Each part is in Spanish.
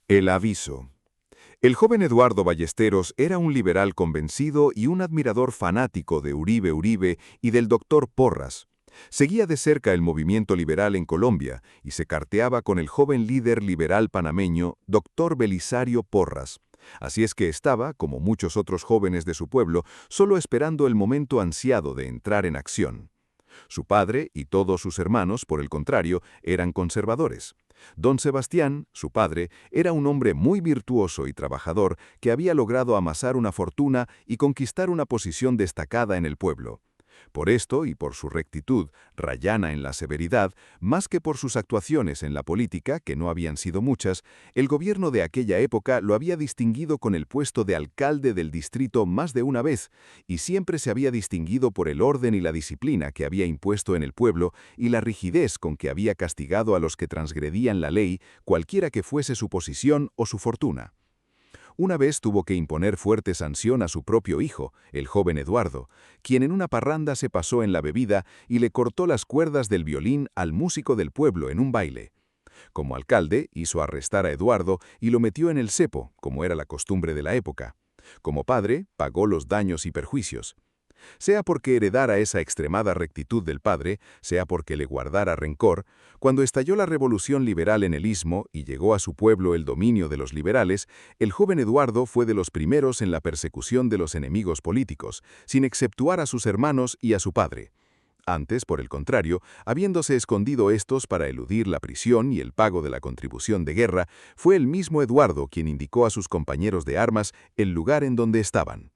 El aviso. El joven Eduardo Ballesteros era un liberal convencido y un admirador fanático de Uribe Uribe y del doctor Porras. Seguía de cerca el movimiento liberal en Colombia y se carteaba con el joven líder liberal panameño, doctor Belisario Porras. Así es que estaba, como muchos otros jóvenes de su pueblo, solo esperando el momento ansiado de entrar en acción. Su padre y todos sus hermanos, por el contrario, eran conservadores. Don Sebastián, su padre, era un hombre muy virtuoso y trabajador que había logrado amasar una fortuna y conquistar una posición destacada en el pueblo. Por esto y por su rectitud, rayana en la severidad, más que por sus actuaciones en la política, que no habían sido muchas, el gobierno de aquella época lo había distinguido con el puesto de alcalde del distrito más de una vez, y siempre se había distinguido por el orden y la disciplina que había impuesto en el pueblo y la rigidez con que había castigado a los que transgredían la ley, cualquiera que fuese su posición o su fortuna. Una vez tuvo que imponer fuerte sanción a su propio hijo, el joven Eduardo, quien en una parranda se pasó en la bebida y le cortó las cuerdas del violín al músico del pueblo en un baile. Como alcalde, hizo arrestar a Eduardo y lo metió en el cepo, como era la costumbre de la época. Como padre, pagó los daños y perjuicios. Sea porque heredara esa extremada rectitud del padre, sea porque le guardara rencor, cuando estalló la revolución liberal en el Istmo y llegó a su pueblo el dominio de los liberales, el joven Eduardo fue de los primeros en la persecución de los enemigos políticos, sin exceptuar a sus hermanos y a su padre. Antes, por el contrario, habiéndose escondido estos para eludir la prisión y el pago de la contribución de guerra, fue el mismo Eduardo quien indicó a sus compañeros de armas el lugar en donde estaban.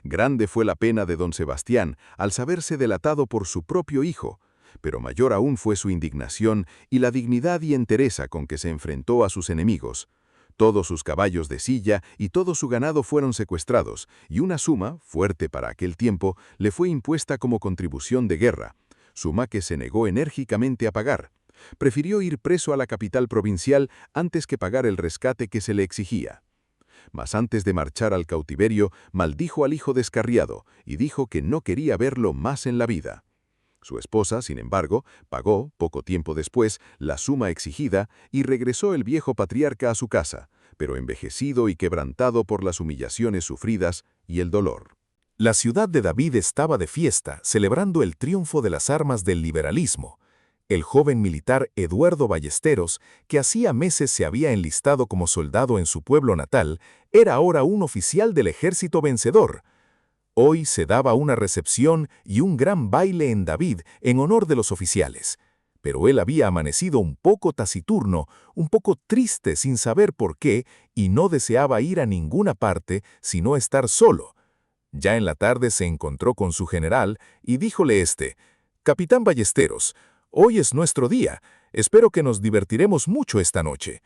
Grande fue la pena de don Sebastián al saberse delatado por su propio hijo, pero mayor aún fue su indignación y la dignidad y entereza con que se enfrentó a sus enemigos. Todos sus caballos de silla y todo su ganado fueron secuestrados, y una suma, fuerte para aquel tiempo, le fue impuesta como contribución de guerra, suma que se negó enérgicamente a pagar. Prefirió ir preso a la capital provincial antes que pagar el rescate que se le exigía. Mas antes de marchar al cautiverio, maldijo al hijo descarriado y dijo que no quería verlo más en la vida. Su esposa, sin embargo, pagó, poco tiempo después, la suma exigida y regresó el viejo patriarca a su casa, pero envejecido y quebrantado por las humillaciones sufridas y el dolor. La ciudad de David estaba de fiesta, celebrando el triunfo de las armas del liberalismo. El joven militar Eduardo Ballesteros, que hacía meses se había enlistado como soldado en su pueblo natal, era ahora un oficial del ejército vencedor. Hoy se daba una recepción y un gran baile en David en honor de los oficiales. Pero él había amanecido un poco taciturno, un poco triste sin saber por qué, y no deseaba ir a ninguna parte sino estar solo. Ya en la tarde se encontró con su general y díjole «Capitán Ballesteros, hoy es nuestro día. Espero que nos divertiremos mucho esta noche».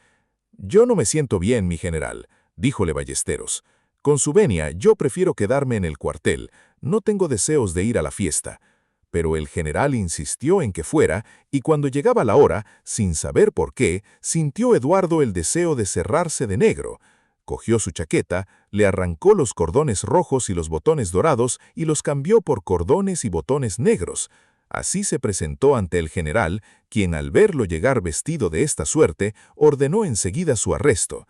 «Yo no me siento bien, mi general», díjole Ballesteros. «Con su venia, yo prefiero quedarme en el cuartel. No tengo deseos de ir a la fiesta». Pero el general insistió en que fuera, y cuando llegaba la hora, sin saber por qué, sintió Eduardo el deseo de cerrarse de negro. Cogió su chaqueta, le arrancó los cordones rojos y los botones dorados y los cambió por cordones y botones negros. Así se presentó ante el general, quien al verlo llegar vestido de esta suerte, ordenó enseguida su arresto.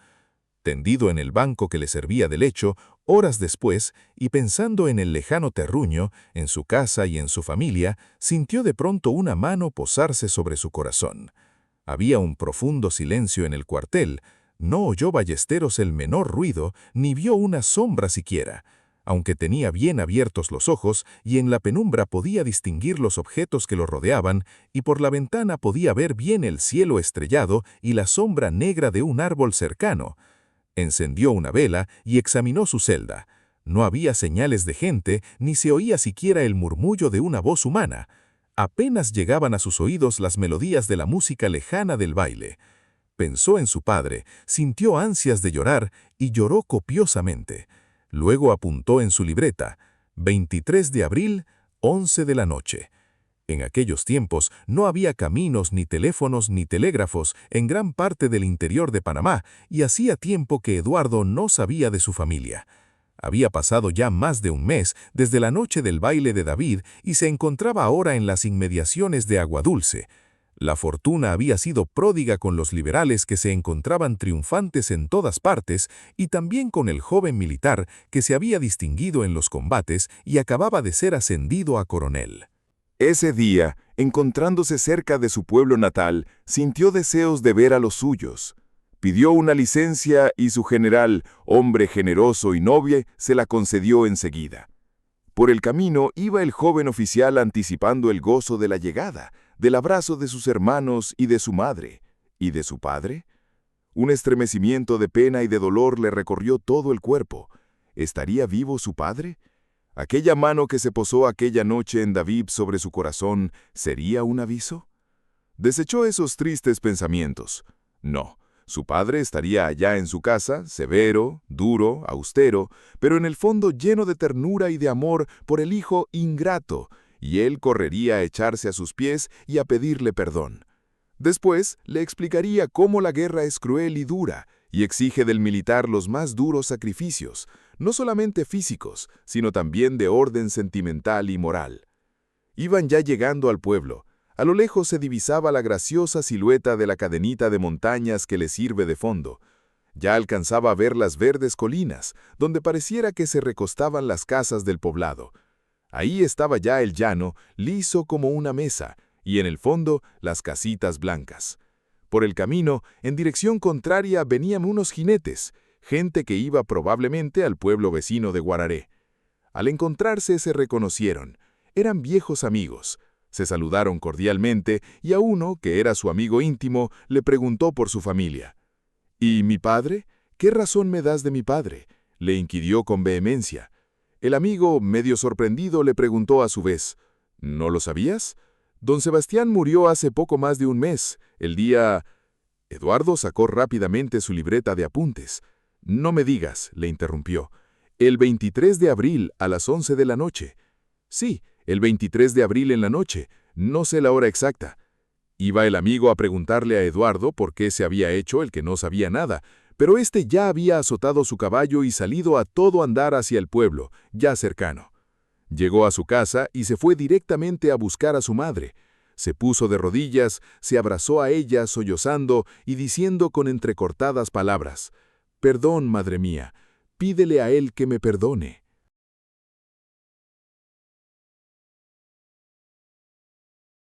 Tendido en el banco que le servía de lecho, horas después, y pensando en el lejano terruño, en su casa y en su familia, sintió de pronto una mano posarse sobre su corazón. Había un profundo silencio en el cuartel. No oyó Ballesteros el menor ruido, ni vio una sombra siquiera. Aunque tenía bien abiertos los ojos y en la penumbra podía distinguir los objetos que lo rodeaban, y por la ventana podía ver bien el cielo estrellado y la sombra negra de un árbol cercano. Encendió una vela y examinó su celda. No había señales de gente, ni se oía siquiera el murmullo de una voz humana. Apenas llegaban a sus oídos las melodías de la música lejana del baile. Pensó en su padre, sintió ansias de llorar y lloró copiosamente. Luego apuntó en su libreta, 23 de abril, 11 de la noche. En aquellos tiempos no había caminos, ni teléfonos, ni telégrafos en gran parte del interior de Panamá, y hacía tiempo que Eduardo no sabía de su familia. Había pasado ya más de un mes desde la noche del baile de David y se encontraba ahora en las inmediaciones de Aguadulce. La fortuna había sido pródiga con los liberales que se encontraban triunfantes en todas partes y también con el joven militar que se había distinguido en los combates y acababa de ser ascendido a coronel. Ese día, encontrándose cerca de su pueblo natal, sintió deseos de ver a los suyos. Pidió una licencia y su general, hombre generoso y noble, se la concedió enseguida. Por el camino iba el joven oficial anticipando el gozo de la llegada, del abrazo de sus hermanos y de su madre. ¿Y de su padre? Un estremecimiento de pena y de dolor le recorrió todo el cuerpo. ¿Estaría vivo su padre? ¿Aquella mano que se posó aquella noche en David sobre su corazón sería un aviso? Desechó esos tristes pensamientos. No, su padre estaría allá en su casa, severo, duro, austero, pero en el fondo lleno de ternura y de amor por el hijo ingrato, y él correría a echarse a sus pies y a pedirle perdón. Después le explicaría cómo la guerra es cruel y dura, y exige del militar los más duros sacrificios, no solamente físicos, sino también de orden sentimental y moral. Iban ya llegando al pueblo. A lo lejos se divisaba la graciosa silueta de la cadenita de montañas que le sirve de fondo. Ya alcanzaba a ver las verdes colinas, donde pareciera que se recostaban las casas del poblado. Ahí estaba ya el llano, liso como una mesa, y en el fondo las casitas blancas. Por el camino, en dirección contraria, venían unos jinetes, gente que iba probablemente al pueblo vecino de Guararé. Al encontrarse se reconocieron. Eran viejos amigos. Se saludaron cordialmente y a uno, que era su amigo íntimo, le preguntó por su familia. ¿Y mi padre? ¿Qué razón me das de mi padre?, le inquirió con vehemencia. El amigo, medio sorprendido, le preguntó a su vez. ¿No lo sabías? Don Sebastián murió hace poco más de un mes, el día... Eduardo sacó rápidamente su libreta de apuntes. «No me digas», le interrumpió. «El 23 de abril a las 11 de la noche». «Sí, el 23 de abril en la noche. No sé la hora exacta». Iba el amigo a preguntarle a Eduardo por qué se había hecho el que no sabía nada, pero éste ya había azotado su caballo y salido a todo andar hacia el pueblo, ya cercano. Llegó a su casa y se fue directamente a buscar a su madre. Se puso de rodillas, se abrazó a ella sollozando y diciendo con entrecortadas palabras: «Perdón, madre mía, pídele a él que me perdone».